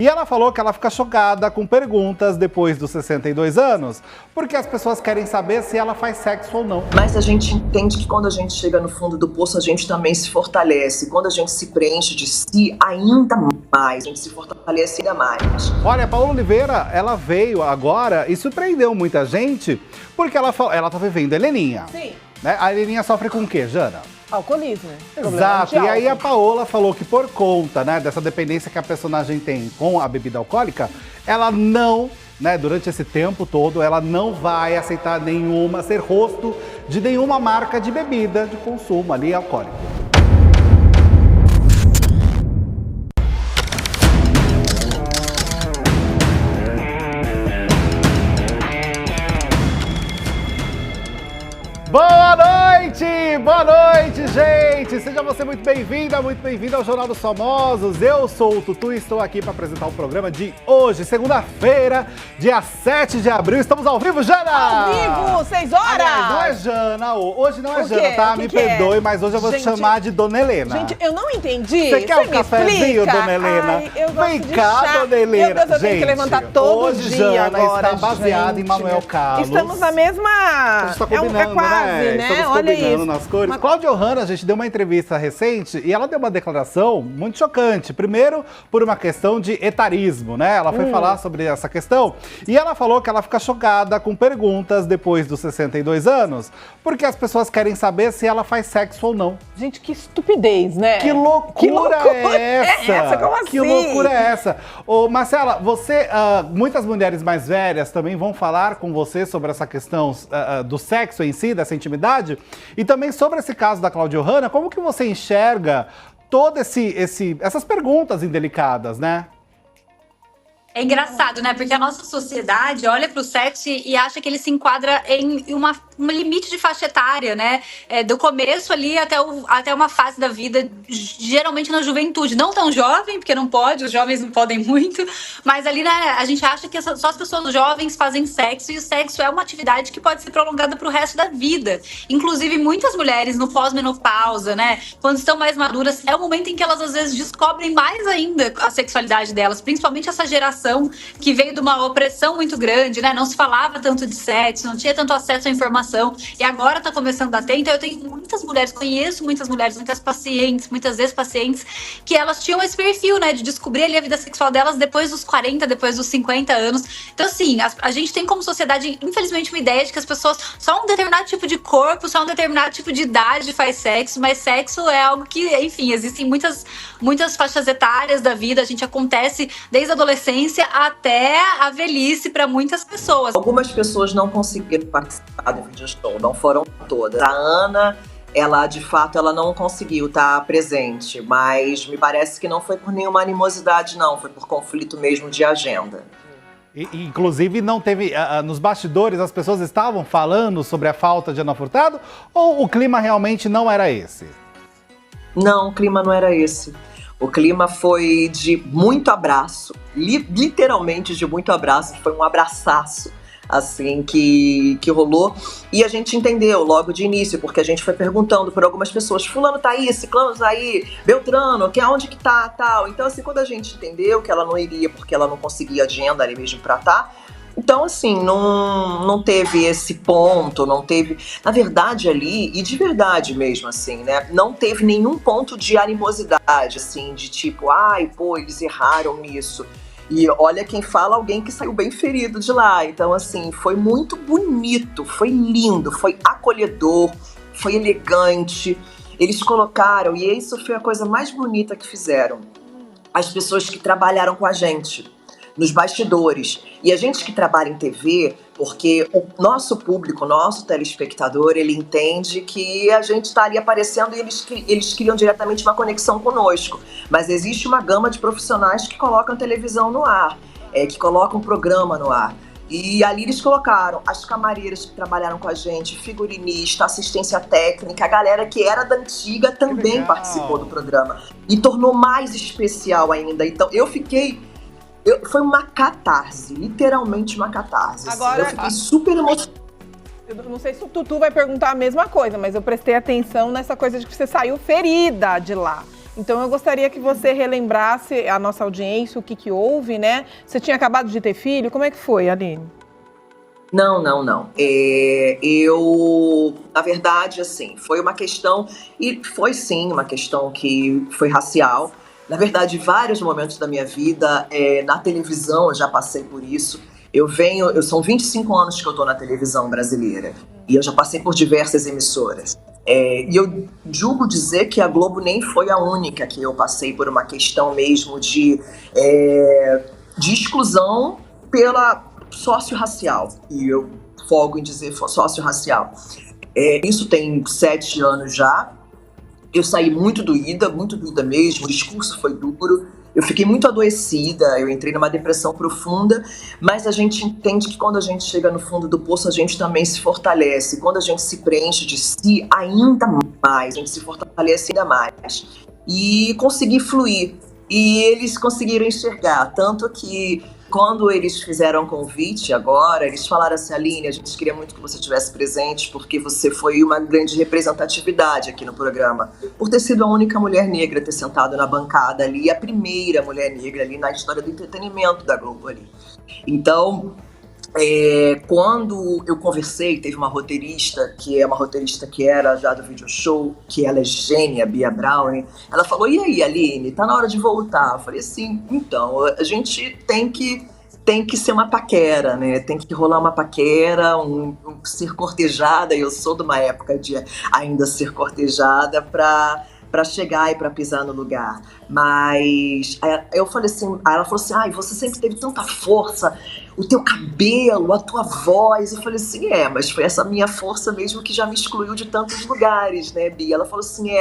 E ela falou que ela fica chocada com perguntas depois dos 62 anos, porque as pessoas querem saber se ela faz sexo ou não. Mas a gente entende que quando a gente chega no fundo do poço, a gente também se fortalece. Quando a gente se preenche de si, ainda mais. A gente se fortalece ainda mais. Olha, a Paola Oliveira, ela veio agora e surpreendeu muita gente, porque ela tá vivendo a Heleninha. Sim. Né? A Heleninha sofre com o quê, Jana? Alcoolismo. Exato, e aí a Paola falou que por conta, né, dessa dependência que a personagem tem com a bebida alcoólica, ela não, né, durante esse tempo todo, ela não vai aceitar ser rosto de nenhuma marca de bebida de consumo ali alcoólico. Boa noite, gente! Seja você muito bem-vindo ao Jornal dos Famosos. Eu sou o Tutu e estou aqui para apresentar o programa de hoje, segunda-feira, dia 7 de abril. Estamos ao vivo, Jana! Ao vivo, 6 horas! Aliás, não é Jana, hoje não é Jana, tá? Me perdoe, mas hoje eu vou te chamar de Dona Helena. Gente, eu não entendi. Você quer um cafezinho, Dona Helena? Ai, eu Vem cá, chá. Dona Helena. Meu Deus, eu tenho que levantar todo hoje dia Jana agora, está baseada em Manuel Carlos. Estamos na mesma... A gente tá combinando, quase, né? Estamos Olha combinando isso. nas cores. Cláudia Ohana, a gente deu uma entrevista recente e ela deu uma declaração muito chocante. Primeiro, por uma questão de etarismo, né? Ela foi falar sobre essa questão e ela falou que ela fica chocada com perguntas depois dos 62 anos, porque as pessoas querem saber se ela faz sexo ou não. Gente, que estupidez, né? Que loucura é essa? Como assim? Que loucura é essa? Ô, Marcela, muitas mulheres mais velhas também vão falar com você sobre essa questão do sexo em si, dessa intimidade, e também sobre esse caso da Cláudia Ohana. Como que você enxerga todas essas perguntas indelicadas, né? É engraçado, né? Porque a nossa sociedade olha para o sexo e acha que ele se enquadra em um limite de faixa etária, né? Do começo ali até uma fase da vida, geralmente na juventude. Não tão jovem, porque não pode, os jovens não podem muito, mas ali, né, a gente acha que só as pessoas jovens fazem sexo, e o sexo é uma atividade que pode ser prolongada para o resto da vida. Inclusive, muitas mulheres no pós-menopausa, né? Quando estão mais maduras, é o momento em que elas às vezes descobrem mais ainda a sexualidade delas, principalmente essa geração que veio de uma opressão muito grande, né? Não se falava tanto de sexo, não tinha tanto acesso à informação e agora tá começando a ter. Então eu tenho muitas mulheres, conheço muitas mulheres, muitas pacientes, muitas ex-pacientes, que elas tinham esse perfil, né? De descobrir ali a vida sexual delas depois dos 40, depois dos 50 anos. Então assim, a gente tem como sociedade, infelizmente, uma ideia de que as pessoas, só um determinado tipo de corpo, só um determinado tipo de idade faz sexo, mas sexo é algo que, enfim, existem muitas faixas etárias da vida, a gente acontece desde a adolescência até a velhice para muitas pessoas. Algumas pessoas não conseguiram participar do video show, não foram todas. A Ana, ela de fato ela não conseguiu estar presente, mas me parece que não foi por nenhuma animosidade, não, foi por conflito mesmo de agenda. Inclusive, não teve. Nos bastidores, as pessoas estavam falando sobre a falta de Ana Furtado, ou o clima realmente não era esse? Não, o clima não era esse. O clima foi de muito abraço, literalmente de muito abraço, foi um abraçaço, assim, que rolou. E a gente entendeu logo de início, porque a gente foi perguntando por algumas pessoas, fulano tá aí, ciclano tá aí, Beltrano, onde que tá, tal. Então, assim, quando a gente entendeu que ela não iria, porque ela não conseguia agenda ali mesmo pra estar, então, assim, não teve esse ponto, não teve... Na verdade, ali, e de verdade mesmo, assim, né? Não teve nenhum ponto de animosidade, assim, de tipo, ai, pô, eles erraram nisso. E olha quem fala, alguém que saiu bem ferido de lá. Então, assim, foi muito bonito, foi lindo, foi acolhedor, foi elegante. Eles colocaram, e isso foi a coisa mais bonita que fizeram, as pessoas que trabalharam com a gente nos bastidores. E a gente que trabalha em TV, porque o nosso público, o nosso telespectador, ele entende que a gente está ali aparecendo e eles criam diretamente uma conexão conosco. Mas existe uma gama de profissionais que colocam televisão no ar, que colocam programa no ar. E ali eles colocaram as camareiras que trabalharam com a gente, figurinista, assistência técnica, a galera que era da antiga também participou do programa. E tornou mais especial ainda. Então foi uma catarse, literalmente uma catarse. Agora, eu fiquei super emocionada. Eu não sei se o Tutu vai perguntar a mesma coisa, mas eu prestei atenção nessa coisa de que você saiu ferida de lá. Então eu gostaria que você relembrasse a nossa audiência, o que houve, né? Você tinha acabado de ter filho, como é que foi, Aline? Não. Na verdade, assim, foi uma questão, e foi sim uma questão que foi racial. Na verdade, vários momentos da minha vida, na televisão eu já passei por isso. São 25 anos que eu tô na televisão brasileira, e eu já passei por diversas emissoras. E eu julgo dizer que a Globo nem foi a única que eu passei por uma questão mesmo de exclusão pela sócio-racial, e eu folgo em dizer sócio-racial. Isso tem 7 anos já. Eu saí muito doída mesmo, o discurso foi duro, eu fiquei muito adoecida, eu entrei numa depressão profunda, mas a gente entende que quando a gente chega no fundo do poço, a gente também se fortalece. Quando a gente se preenche de si, ainda mais, a gente se fortalece ainda mais. E consegui fluir, e eles conseguiram enxergar, tanto que quando eles fizeram o convite agora, eles falaram assim: Aline, a gente queria muito que você estivesse presente, porque você foi uma grande representatividade aqui no programa, por ter sido a única mulher negra a ter sentado na bancada ali, a primeira mulher negra ali na história do entretenimento da Globo ali. Então, quando eu conversei, teve uma roteirista que era já do Video Show, que ela é gênia, Bia Brown, ela falou: e aí, Aline, tá na hora de voltar? Eu falei assim: então, a gente tem que ser uma paquera, né? Tem que rolar uma paquera, ser cortejada. Eu sou de uma época de ainda ser cortejada pra chegar e pra pisar no lugar. Mas eu falei assim, ela falou assim: ai, você sempre teve tanta força, o teu cabelo, a tua voz. Eu falei assim: mas foi essa minha força mesmo que já me excluiu de tantos lugares, né, Bia? Ela falou assim: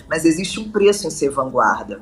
mas existe um preço em ser vanguarda.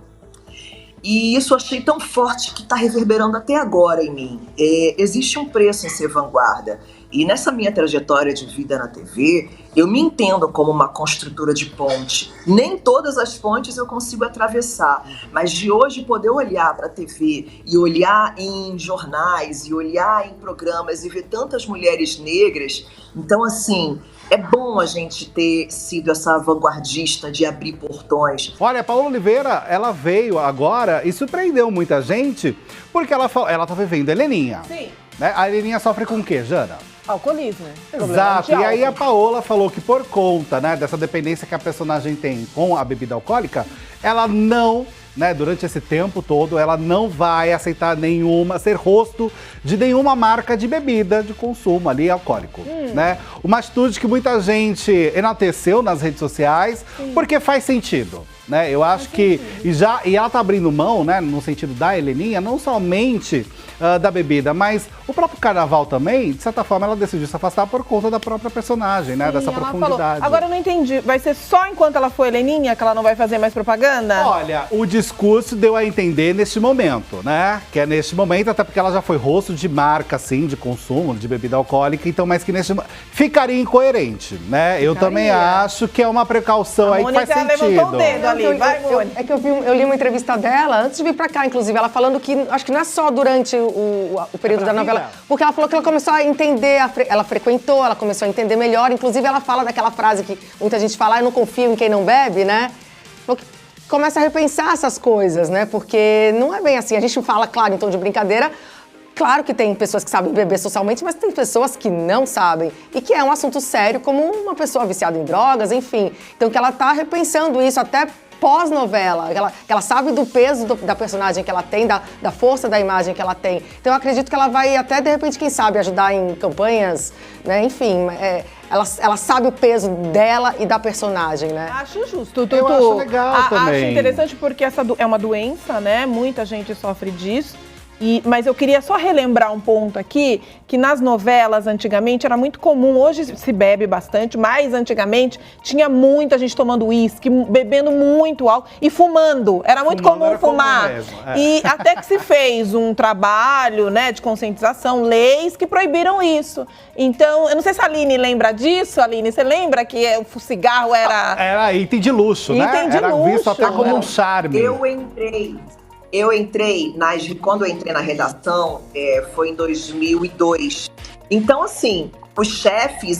E isso eu achei tão forte que está reverberando até agora em mim. Existe um preço em ser vanguarda. E nessa minha trajetória de vida na TV, eu me entendo como uma construtora de ponte. Nem todas as pontes eu consigo atravessar, mas de hoje poder olhar para a TV e olhar em jornais e olhar em programas e ver tantas mulheres negras, então assim, é bom a gente ter sido essa vanguardista de abrir portões. Olha, a Paola Oliveira, ela veio agora e surpreendeu muita gente, porque ela tá vivendo a Heleninha. Sim. Né? A Heleninha sofre com o quê, Jana? Alcoolismo. Exato, e aí a Paola falou que por conta, né, dessa dependência que a personagem tem com a bebida alcoólica, ela não, né, durante esse tempo todo, ela não vai aceitar ser rosto de nenhuma marca de bebida de consumo ali alcoólico, né? Uma atitude que muita gente enalteceu nas redes sociais, porque faz sentido. Né? Eu acho que, e ela tá abrindo mão, né, no sentido da Heleninha, não somente da bebida, mas o próprio carnaval também, de certa forma, ela decidiu se afastar por conta da própria personagem, né, dessa profundidade. Falou. Agora eu não entendi, vai ser só enquanto ela for Heleninha que ela não vai fazer mais propaganda? Olha, o discurso deu a entender neste momento, né, que é neste momento, até porque ela já foi rosto de marca, assim, de consumo, de bebida alcoólica, então, mas que neste ficaria incoerente, né, eu também acho que é uma precaução aí que faz sentido. Levantou o dedo ali. É que eu li uma entrevista dela antes de vir pra cá, inclusive, ela falando que acho que não é só durante o período da novela, porque ela falou que ela começou a entender, ela frequentou, ela começou a entender melhor, inclusive ela fala daquela frase que muita gente fala: eu não confio em quem não bebe, né? Começa a repensar essas coisas, né? Porque não é bem assim, a gente fala, claro, em tom de brincadeira. Claro que tem pessoas que sabem beber socialmente, mas tem pessoas que não sabem. E que é um assunto sério, como uma pessoa viciada em drogas, enfim. Então que ela tá repensando isso até pós-novela, que ela sabe do peso da personagem que ela tem, da força da imagem que ela tem. Então eu acredito que ela vai até, de repente, quem sabe, ajudar em campanhas, né? Enfim, ela sabe o peso dela e da personagem, né? Acho justo. Eu acho legal também. Acho interessante porque essa é uma doença, né? Muita gente sofre disso. Mas eu queria só relembrar um ponto aqui, que nas novelas antigamente era muito comum, hoje se bebe bastante, mas antigamente tinha muita gente tomando uísque, bebendo muito álcool e fumando. Era muito comum fumar. E até que se fez um trabalho, né, de conscientização, leis que proibiram isso. Então, eu não sei se a Aline lembra disso, Aline, você lembra que o cigarro era item de luxo, né? Era visto até como um charme. Quando eu entrei na redação, foi em 2002. Então, assim, os chefes,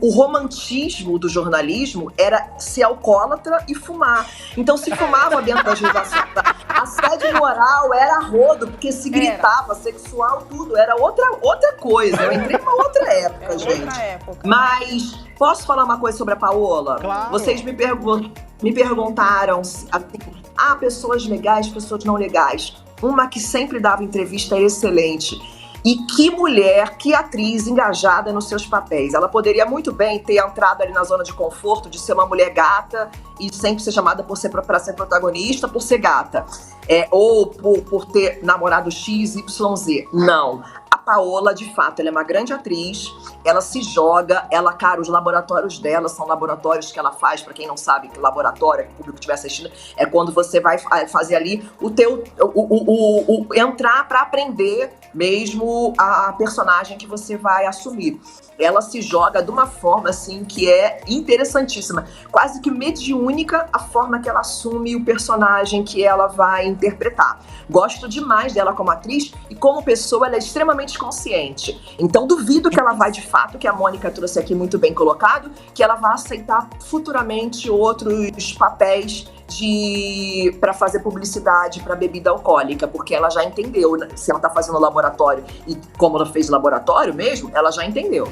o romantismo do jornalismo era ser alcoólatra e fumar. Então se fumava dentro das redações. Assédio moral era rodo, porque se gritava, sexual, tudo. Era outra coisa. Eu entrei numa outra época, gente. Outra época. Mas posso falar uma coisa sobre a Paola? Claro. Vocês me perguntaram pessoas legais, pessoas não legais. Uma que sempre dava entrevista excelente. E que mulher, que atriz engajada nos seus papéis. Ela poderia muito bem ter entrado ali na zona de conforto de ser uma mulher gata e sempre ser chamada para ser protagonista por ser gata. Ou por ter namorado X, Y, Z. Não. A Paola, de fato, ela é uma grande atriz, ela se joga, cara, os laboratórios dela são laboratórios que ela faz, pra quem não sabe que laboratório, que o público estiver assistindo, é quando você vai fazer ali entrar pra aprender mesmo a personagem que você vai assumir. Ela se joga de uma forma, assim, que é interessantíssima, quase que mediúnica a forma que ela assume o personagem que ela vai interpretar. Gosto demais dela como atriz e como pessoa ela é extremamente consciente. Então duvido que ela vai de fato, que a Mônica trouxe aqui muito bem colocado, que ela vai aceitar futuramente outros papéis para fazer publicidade para bebida alcoólica, porque ela já entendeu, né? Se ela tá fazendo laboratório e como ela fez laboratório mesmo, ela já entendeu.